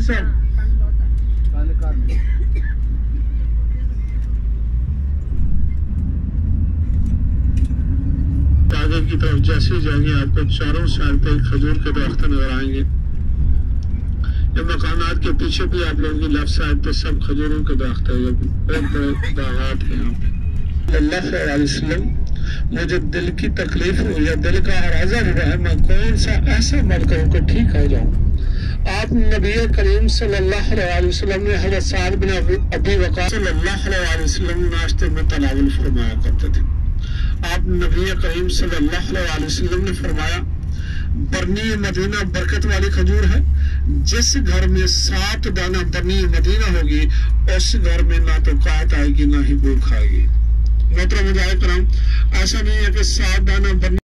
साहब आगे की तरफ जैसे जाएंगे आपको चारों साइड पे खजूर के दरख्त नजर आएंगे। ये मकानात के पीछे भी आप लोगों की लेफ्ट साइड पे सब खजूरों के दरख्त है। बहुत बड़े बागात है यहाँ पे। सल्लल्लाहु अलैहि वसल्लम, मुझे दिल की तकलीफ हुई है, दिल का हराजा हुआ है, मैं कौन सा ऐसा अमल करूँ कि ठीक हो जाऊँ। आप नबी करीम सल्लल्लाहु अलैहि वसल्लम ने हज़रत साद बिन अबी वक़ास सल्लल्लाहु अलैहि वसल्लम नाश्ते में तनावुल फरमाया करते थे। आप नबी करीम सल्लल्लाहु अलैहि वसल्लम ने फरमाया, बरनी मदीना बरकत वाली खजूर है, जिस घर में 7 दाना बरनी मदीना होगी उस घर में ना तो काट आएगी ना ही भूख आएगी। मोहतरम मुजाहिद कराम, ऐसा नहीं है कि 7 दाना बरनी